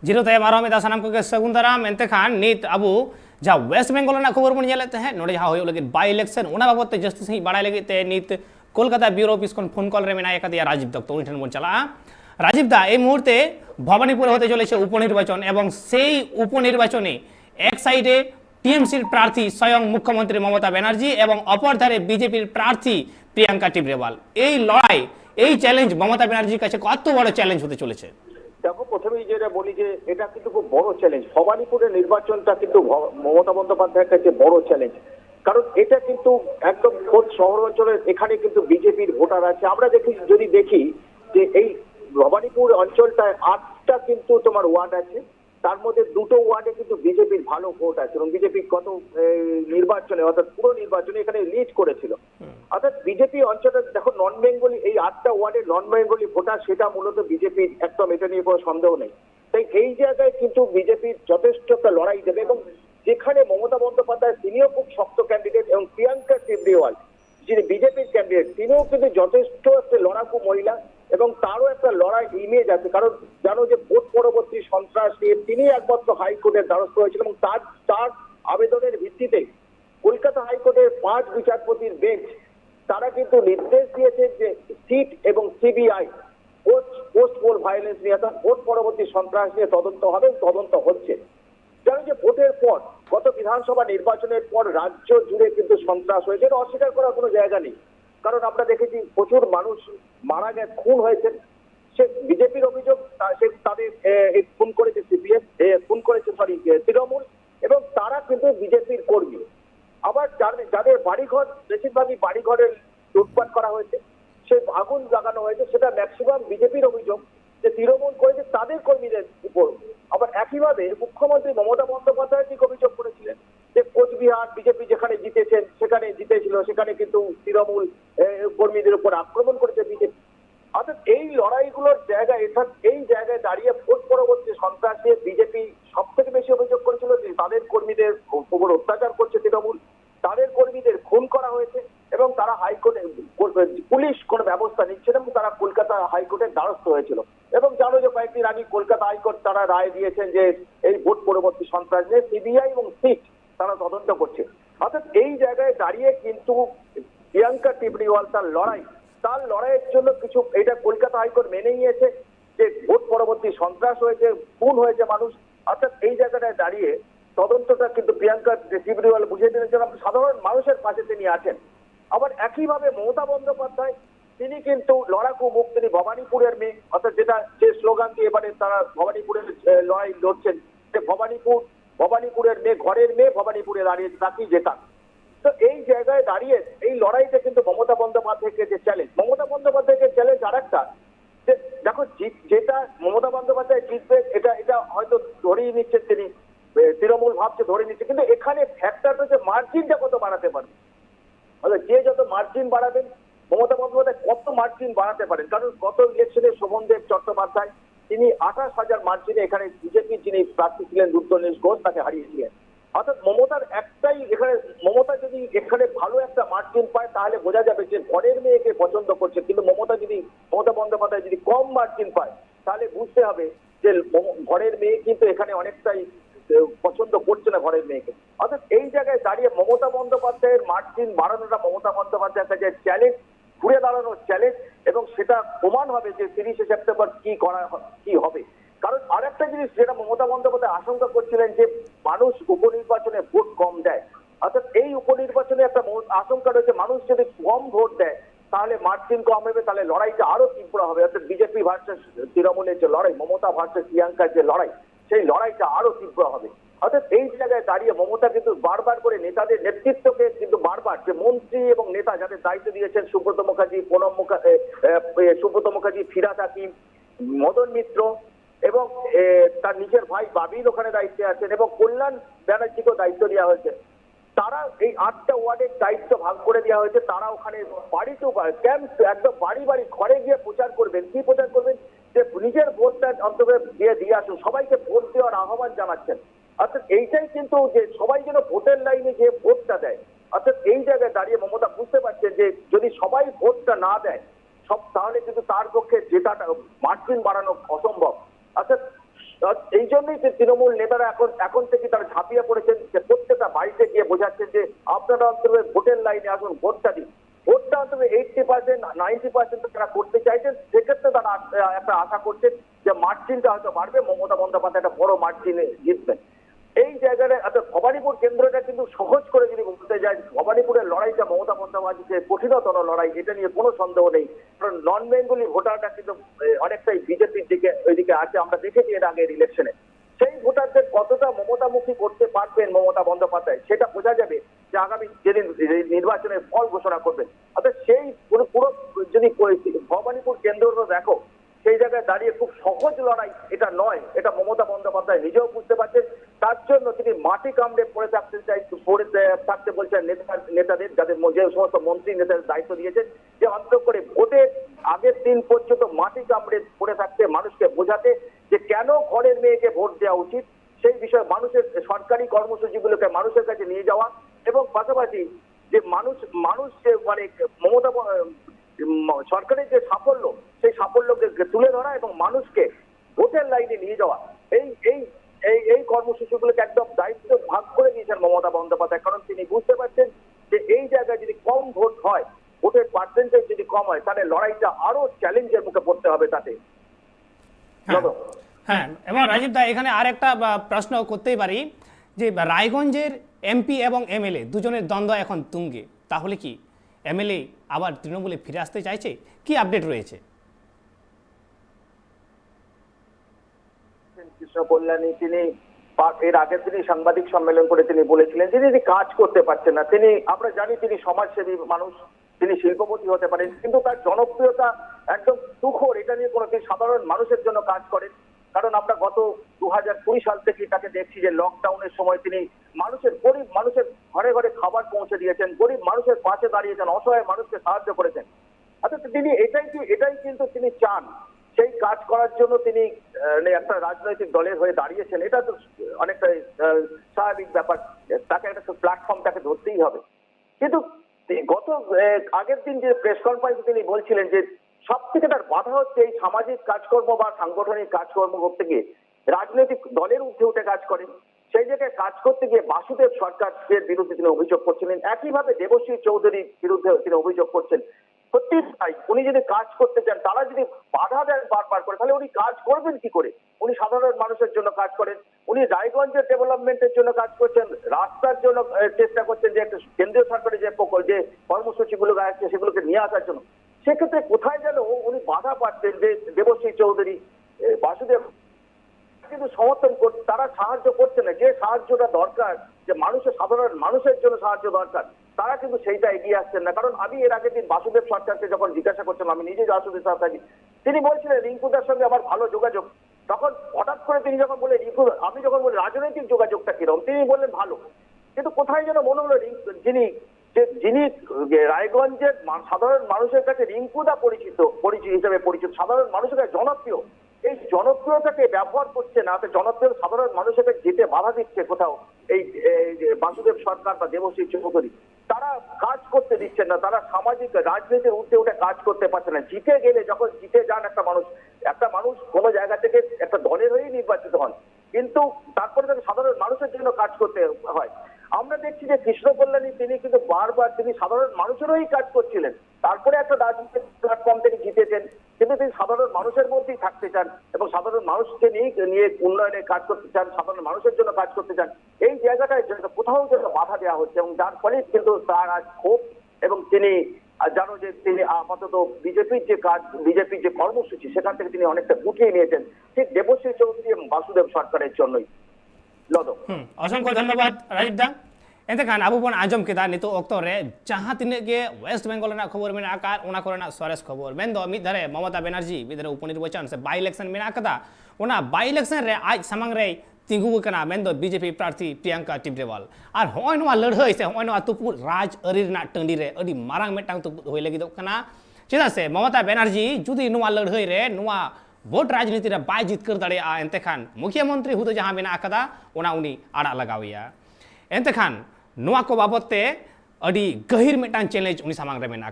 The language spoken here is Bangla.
जीरो तय मारो में दासानाम को सगुन दाराम एंते खान नीत अबू जा वेस्ट बंगाल ना खबर बन जेलते हैं नोडे जहां होयो लगे बाय इलेक्शन ओना बाबत जस्टिस सही बाड़ाय लगे ते नीत कोलकाता ब्यूरो ऑफिस कोन फोन कॉल रे मेना एकादिया राजीव दत्त उनि ठन बन चला राजीव दा এই মুহূর্তে ভবানীপুরে হতে চলেছে উপনির্বাচন এবং সেই উপনির্বাচনে এক সাইডে টিএমসির প্রার্থী স্বয়ং মুখ্যমন্ত্রী মমতা ব্যানার্জি এবং অপর ধারে বিজেপির প্রার্থী প্রিয়াঙ্কা টিবরেওয়াল এই লড়াই এই চ্যালেঞ্জ মমতা ব্যানার্জির কাছে কত বড় চ্যালেঞ্জ হতে চলেছে। দেখো প্রথমেই যেটা বলি যে এটা কিন্তু খুব বড় চ্যালেঞ্জ। ভবানীপুরের নির্বাচনটা কিন্তু মমতা বন্দ্যোপাধ্যায়ের কাছে বড় চ্যালেঞ্জ, কারণ এটা কিন্তু একদম খোদ শহর অঞ্চলের, এখানে কিন্তু বিজেপির ভোটার আছে। আমরা যদি দেখি যে এই ভবানীপুর অঞ্চলটায় 8টা কিন্তু তোমার ওয়ার্ড আছে, তার মধ্যে 2টো ওয়ার্ডে কিন্তু বিজেপির ভালো ভোট আছে এবং বিজেপি গত নির্বাচনে অর্থাৎ পুরো নির্বাচনে এখানে লিড করেছিল। অর্থাৎ বিজেপি অঞ্চলে দেখো নন বেঙ্গলি এই 8টা ওয়ার্ডে নন বেঙ্গলি ভোটার, সেটা মূলত বিজেপির একদম, এটা নিয়ে কোনো সন্দেহ নেই। তাই এই জায়গায় কিন্তু বিজেপির যথেষ্ট একটা লড়াই দেবে এবং যেখানে মমতা বন্দ্যোপাধ্যায় তিনিও খুব শক্ত ক্যান্ডিডেট এবং প্রিয়াঙ্কা টিবরেওয়াল যিনি বিজেপির ক্যান্ডিডেট তিনিও কিন্তু যথেষ্ট একটা লড়াকু মহিলা এবং তারও একটা লড়াই ইমেজ আছে। কারণ জানো যে ভোট পরবর্তী সন্ত্রাস নিয়ে তিনি একমাত্র হাইকোর্টের দ্বারস্থ হয়েছিলেন এবং তার আবেদনের ভিত্তিতে কলকাতা হাইকোর্টের 5 বিচারপতির বেঞ্চ তারা কিন্তু নির্দেশ দিয়েছেন যে সিট এবং সিবিআই পোস্ট পোল ভায়োলেন্স নিয়ে অর্থাৎ ভোট পরবর্তী সন্ত্রাস নিয়ে তদন্ত হবে, তদন্ত হচ্ছে। জানো যে ভোটের পর গত বিধানসভা নির্বাচনের পর রাজ্য জুড়ে কিন্তু সন্ত্রাস হয়েছে, এটা অস্বীকার করার কোনো জায়গা নেই। কারণ আমরা দেখেছি প্রচুর মানুষ মারা গেছে, খুন হয়েছে। সে বিজেপির অভিযোগ, তাদের খুন করেছে সিপিএম, খুন করেছে তৃণমূল এবং তারা কিন্তু বিজেপির কর্মী। আবার যাদের বাড়িঘর, বেশিরভাগই বাড়িঘরের লুটপাট করা হয়েছে, সে আগুন লাগানো হয়েছে, সেটা ম্যাক্সিমাম বিজেপির অভিযোগ যে তৃণমূল করেছে তাদের কর্মীদের উপর। আবার একইভাবে মুখ্যমন্ত্রী মমতা বন্দ্যোপাধ্যায় ঠিক অভিযোগ করেছিলেন যে কোচবিহার বিজেপি যেখানে জিতেছিল সেখানে কিন্তু তৃণমূল কর্মীদের উপর আক্রমণ করেছে বিজেপি। অর্থাৎ এই লড়াইগুলোর জায়গায় এই জায়গায় দাঁড়িয়ে ভোট পরবর্তী সন্ত্রাসে বিজেপি সব থেকে বেশি অভিযোগ করেছিল যে তাদের কর্মীদের উপর অত্যাচার করছে তৃণমূল, তাদের কর্মীদের খুন করা হয়েছে এবং তারা হাইকোর্টে পুলিশ কোনো ব্যবস্থা নিচ্ছে না এবং তারা কলকাতা হাইকোর্টের দ্বারস্থ হয়েছিল। এবং জানো যে কয়েকদিন আগে কলকাতা হাইকোর্ট তারা রায় দিয়েছেন যে এই ভোট পরবর্তী সন্ত্রাস নিয়ে সিবিআই এবং সিট তারা তদন্ত করছে। অর্থাৎ এই জায়গায় দাঁড়িয়ে কিন্তু প্রিয়াঙ্কা টিবরেওয়াল তার লড়াইয়ের জন্য কিছু, এটা কলকাতা হাইকোর্ট মেনে নিয়েছে যে ভোট পরবর্তী সন্ত্রাস হয়েছে, খুন হয়েছে মানুষ। অর্থাৎ এই জায়গাটায় দাঁড়িয়ে তদন্তটা কিন্তু প্রিয়াঙ্কা টিবরেওয়াল বুঝিয়ে দিয়েছেন, সাধারণ মানুষের পাশে তিনি আছেন। আবার একইভাবে মমতা বন্দ্যোপাধ্যায় তিনি কিন্তু লড়াকু মুখ, তিনি ভবানীপুরের মেয়ে, অর্থাৎ যে স্লোগান দিয়ে এবারে তারা ভবানীপুরের লড়াই লড়ছেন যে ভবানীপুরের মেয়ে, ঘরের মেয়ে ভবানীপুরে দাঁড়িয়েছে, তাকেই জেতান। তো এই জায়গায় দাঁড়িয়ে এই লড়াইতে কিন্তু মমতা বন্দ্যোপাধ্যায়কে যে চ্যালেঞ্জ, মমতা বন্দ্যোপাধ্যায়কে চ্যালেঞ্জ আরেকটা যে দেখো যেটা মমতা বন্দ্যোপাধ্যায় জিতবে এটা হয়তো ধরেই নিচ্ছেন তিনি, তৃণমূল ভাবছে ধরে নিচ্ছে, কিন্তু এখানে ফ্যাক্টরটা যে মার্জিনটা কত বাড়াতে পারবে, যে যত মার্জিন বাড়াবেন মমতা বন্দ্যোপাধ্যায় কত মার্জিন বাড়াতে পারেন। কারণ গত ইলেকশনে শোভনদেব চট্টোপাধ্যায় তিনি 28,000 মার্জিনে এখানে বিজেপির যিনি প্রার্থী ছিলেন রুদ্রনীশ ঘোষ তাকে হারিয়েছিলেন। অর্থাৎ মমতার একটাই এখানে, মমতা যদি এখানে ভালো একটা মার্জিন পায় তাহলে বোঝা যাবে যে ঘরের মেয়েকে পছন্দ করছে, কিন্তু মমতা বন্দ্যোপাধ্যায় যদি কম মার্জিন পায় তাহলে বুঝতে হবে যে ঘরের মেয়ে কিন্তু এখানে অনেকটাই পছন্দ করছে না ঘরের মেয়েকে। অর্থাৎ এই জায়গায় দাঁড়িয়ে মমতা বন্দ্যোপাধ্যায়ের মার্জিন বাড়ানোটা মমতা বন্দ্যোপাধ্যায়ের কাছে চ্যালেঞ্জ, ঘুরে দাঁড়ানোর চ্যালেঞ্জ, এবং সেটা প্রমাণ হবে যে 30শে সেপ্টেম্বর কি হবে। কারণ আরেকটা জিনিস যেটা মমতা বন্দ্যোপাধ্যায় আশঙ্কা করছিলেন যে মানুষ উপনির্বাচনে ভোট কম দেয়, অর্থাৎ এই উপনির্বাচনে একটা আশঙ্কা রয়েছে মানুষ যদি কম ভোট দেয় তাহলে মার্জিন কম হবে, তাহলে লড়াইটা আরো তীব্র হবে। অর্থাৎ বিজেপি ভার্সেস তৃণমূলের যে লড়াই, মমতা ভার্সেস প্রিয়াঙ্কার যে লড়াই, সেই লড়াইটা আরো তীব্র হবে। অর্থাৎ এই জায়গায় দাঁড়িয়ে মমতা কিন্তু বারবার করে নেতাদের নেতৃত্বকে কিন্তু বারবার যে মন্ত্রী এবং নেতা যাদের দায়িত্ব দিয়েছেন, সুব্রত মুখার্জি, ফিরহাদ হাকিম, মদন মিত্র এবং তার নিজের ভাই বাবির ওখানে দায়িত্বে আছেন এবং কল্যাণ ব্যানার্জিকেও দায়িত্ব দেওয়া হয়েছে। তারা এই 8টা ওয়ার্ডের দায়িত্ব ভাগ করে দেওয়া হয়েছে। তারা ওখানে বাড়ি টু ক্যাম্প, একদম বাড়ি ঘরে গিয়ে প্রচার করবেন। কি প্রচার করবেন? যে নিজের ভোটটা অন্তত দিয়ে আসুন, সবাইকে ভোট দেওয়ার আহ্বান জানাচ্ছেন। অর্থাৎ এইটাই কিন্তু যে সবাই যেন ভোটের লাইনে গিয়ে ভোটটা দেয়। অর্থাৎ এই জায়গায় দাঁড়িয়ে মমতা বুঝতে পারছেন যে যদি সবাই ভোটটা না দেয় তাহলে কিন্তু তার পক্ষে জেতাটা মার্জিন বাড়ানো অসম্ভব। অর্থাৎ এই জন্যই যে তৃণমূল নেতারা এখন থেকে তারা ঝাঁপিয়ে পড়েছেন যে প্রত্যেকটা বাড়িতে গিয়ে বোঝাচ্ছেন যে আপনারা অন্তত ভোটের লাইনে আসুন, ভোটটা দিন। ভোটটা অন্তত 80% 90% তারা করতে চাইছেন। সেক্ষেত্রে তারা একটা আশা করছেন যে মার্জিনটা হয়তো বাড়বে, মমতা বন্দ্যোপাধ্যায় একটা বড় মার্জিনে জিতবেন। এই জায়গায় ভবানীপুর কেন্দ্রটা কিন্তু সহজ করে যদি বলতে যাই, ভবানীপুরের লড়াইটা মমতা বন্দ্যোপাধ্যায়ের কঠিনতর লড়াই, এটা নিয়ে কোনো সন্দেহ নেই। কারণ নন বেঙ্গলি ভোটারটা কিন্তু অনেকটাই বিজেপির দিকে ওইদিকে আছে, আমরা দেখেছি এর আগের ইলেকশনে। সেই ভোটারদের কতটা মমতামুখী করতে পারবেন মমতা বন্দ্যোপাধ্যায়, সেটা বোঝা যাবে যে আগামী যেদিন নির্বাচনের ফল ঘোষণা করবেন। অর্থাৎ সেই পুরো যদি ভবানীপুর কেন্দ্র দেখো, সেই জায়গায় দাঁড়িয়ে খুব সহজ লড়াই এটা নয়, এটা মমতা বন্দ্যোপাধ্যায় নিজেও বুঝতে পারছেন। তার জন্য তিনি মাটি কামড়ে পড়ে থাকতে বলছেন নেতাদের, যাদের যে সমস্ত মন্ত্রী নেতাদের দায়িত্ব দিয়েছেন, যে অন্তত করে ভোটের আগের দিন পর্যন্ত মাটি কামড়ে পড়ে থাকতে, মানুষকে বোঝাতে যে কেন ঘরের মেয়েকে ভোট দেওয়া উচিত, সেই বিষয়ে মানুষের সরকারি কর্মসূচিগুলোকে মানুষের কাছে নিয়ে যাওয়া, এবং পাশাপাশি যে মানুষ যে মানে মমতা সরকারের যে সাফল্য, সেই সাফল্যকে তুলে ধরা এবং মানুষকে ভোটের লাইনে নিয়ে যাওয়া, এই কর্মসূচিগুলোকে একদম দায়িত্ব ভাগ করে দিয়েছেন মমতা বন্দ্যোপাধ্যায়। কারণ তিনি বুঝতে পারছেন যে এই জায়গায় যদি কম ভোট হয়, ভোটের পার্সেন্টেজ যদি কম হয়, তাহলে লড়াইটা আরো চ্যালেঞ্জের মুখে পড়তে হবে তাতে। হ্যাঁ, এবং রাজীব দা এখানে আর একটা প্রশ্ন করতেই পারি যে রায়গঞ্জের এমপি এবং এমএলএ দুজনের দ্বন্দ্ব এখন তুঙ্গে, তাহলে কি এমএলএ আবার তৃণমূলে ফিরে আসতে চাইছে? কি আপডেট রয়েছে? কৃষ্ণ কল্যাণী তিনি এর আগের দিনই সাংবাদিক সম্মেলন করে তিনি বলেছিলেন যে তিনি কাজ করতে পারছেন না। আমরা জানি তিনি সমাজসেবী মানুষ, তিনি শিল্পপতি হতে পারেন, কিন্তু তার জনপ্রিয়তা একদম তুখর, এটা নিয়ে কোনো তিনি সাধারণ মানুষের জন্য কাজ করেন। কারণ আমরা গত 2020 সাল থেকে তাকে দেখছি যে লকডাউনের সময় তিনি গরিব মানুষের ঘরে ঘরে খাবার পৌঁছে দিয়েছেন, গরিব মানুষের পাশে দাঁড়িয়েছেন, অসহায় মানুষকে সাহায্য করেছেন। অর্থাৎ তিনি এটাই কিন্তু তিনি চান। সেই কাজ করার জন্য তিনি একটা রাজনৈতিক দলের হয়ে দাঁড়িয়েছেন, এটা তো অনেকটা স্বাভাবিক ব্যাপার। তাকে একটা প্ল্যাটফর্ম তাকে ধরতেই হবে। কিন্তু আগের দিন যে প্রেস কনফারেন্সে তিনি বলছিলেন যে সব থেকে তার বাধা হচ্ছে এই সামাজিক কাজকর্ম বা সাংগঠনিক কাজকর্ম করতে গিয়ে রাজনৈতিক দলের ঊর্ধ্বে উঠে কাজ করেন। সেই জায়গায় কাজ করতে গিয়ে বাসুদেব সরকারের বিরুদ্ধে তিনি অভিযোগ করছিলেন, একইভাবে দেবশ্রী চৌধুরীর বিরুদ্ধে তিনি অভিযোগ করছেন। সত্যি তাই, উনি যদি কাজ করতে চান, তারা যদি বাধা দেন বারবার করে, তাহলে উনি কাজ করবেন কি করে? উনি সাধারণ মানুষের জন্য কাজ করেন, উনি রায়গঞ্জের ডেভেলপমেন্টের জন্য কাজ করছেন, রাস্তার জন্য চেষ্টা করছেন, যে একটা কেন্দ্রীয় সরকারের যে কর্মসূচিগুলো আছে সেগুলোকে নিয়ে আসার জন্য। সেক্ষেত্রে কোথায় যেন উনি বাধা পাচ্ছেন যে দেবশ্রী চৌধুরী, বাসুদেব কিন্তু সমর্থন করছে, তারা সাহায্য করছে না। যে সাহায্যটা দরকার, যে সাধারণ মানুষের জন্য সাহায্য দরকার, তারা কিন্তু সেইটা এগিয়ে আসছেন না। কারণ আমি এর আগের দিন বাসুদেব সরকারকে যখন জিজ্ঞাসা করছিলাম, আমি নিজে বাসুদেব সরকার, তিনি বলছিলেন রিঙ্কুদার সঙ্গে আমার ভালো যোগাযোগ। তখন হঠাৎ করে তিনি যখন বলে আমি যখন বলি রাজনৈতিক যোগাযোগটা কিরকম, তিনি বললেন ভালো। কিন্তু কোথায় যেন মনে হলো যিনি রায়গঞ্জের সাধারণ মানুষের কাছে রিঙ্কুদা পরিচিত হিসেবে পরিচিত, সাধারণ মানুষের কাছে জনপ্রিয়, এই জনপ্রিয়তাকে ব্যবহার করছে না, জনপ্রিয় সাধারণ মানুষের কাছে যেতে বাধা দিচ্ছে কোথাও এই বাসুদেব সরকার বা দেবশ্রী চৌধুরী। তারা কাজ করতে দিচ্ছেন না, তারা সামাজিক রাজনীতির ঊর্ধ্বে উঠে কাজ করতে পারছে না। জিতে গেলে, যখন জিতে যান একটা মানুষ কোনো জায়গা থেকে একটা দলের হয়েই নির্বাচিত হন, কিন্তু তারপরে তাকে সাধারণ মানুষের জন্য কাজ করতে হয়। আমরা দেখছি যে কৃষ্ণ কল্যাণী তিনি কিন্তু বারবার তিনি সাধারণ মানুষেরই কাজ করছিলেন, তারপরে একটা রাজনৈতিক প্ল্যাটফর্ম থেকে জিতেছেন, কিন্তু তিনি সাধারণ মানুষের মধ্যেই থাকতে চান এবং সাধারণ মানুষকে নিয়ে উন্নয়নে কাজ করতে চান, সাধারণ মানুষের জন্য কাজ করতে চান। এই জায়গাটায় কোথাও যেন বাধা দেওয়া হচ্ছে, এবং যার ফলে কিন্তু তার আজ ক্ষোভ, এবং তিনি জানো যে তিনি আপাতত বিজেপির যে কর্মসূচি, সেখান থেকে তিনি অনেকটা গুটিয়ে নিয়েছেন, ঠিক দেবশ্রী চৌধুরী এবং বাসুদেব সরকারের জন্যই। অসংখ্য ধন্যবাদ রাজীব দা। एंतेखान अब बन आजम केदा नितो ओक्तो रे जहां तिने के वेस्ट बेंगल ना खबर में आकार उना कोरेना सरेस खबर मेन दो मिद धरे ममता बनर्जी बिदरे उपनिर्वाचन से बाई इलेक्शन में आकदा उना बाई इलेक्शन रे आज समंग रे तिंगु कना मेन दो बीजेपी प्रार्थी प्रियंका टिमरेवाल और होय नवा लड़हई से होय नवा तुपु राज अरिर ना टंडी रे अडी मारांग मेटांग तुपु होय लगी दो कना चेदा से ममता बनर्जी जुदी नवा लड़हई रे नवा वोट राजनीति रे बाय जीत कर दड़े आ एंतेखान मुख्यमंत्री हुदो जहां में आकदा उना उनी आड़ा लगाविया एंतेखान नुआ को बाबते अड़ी गहिर मेटान चैलेंज उनी सामांग रे मेना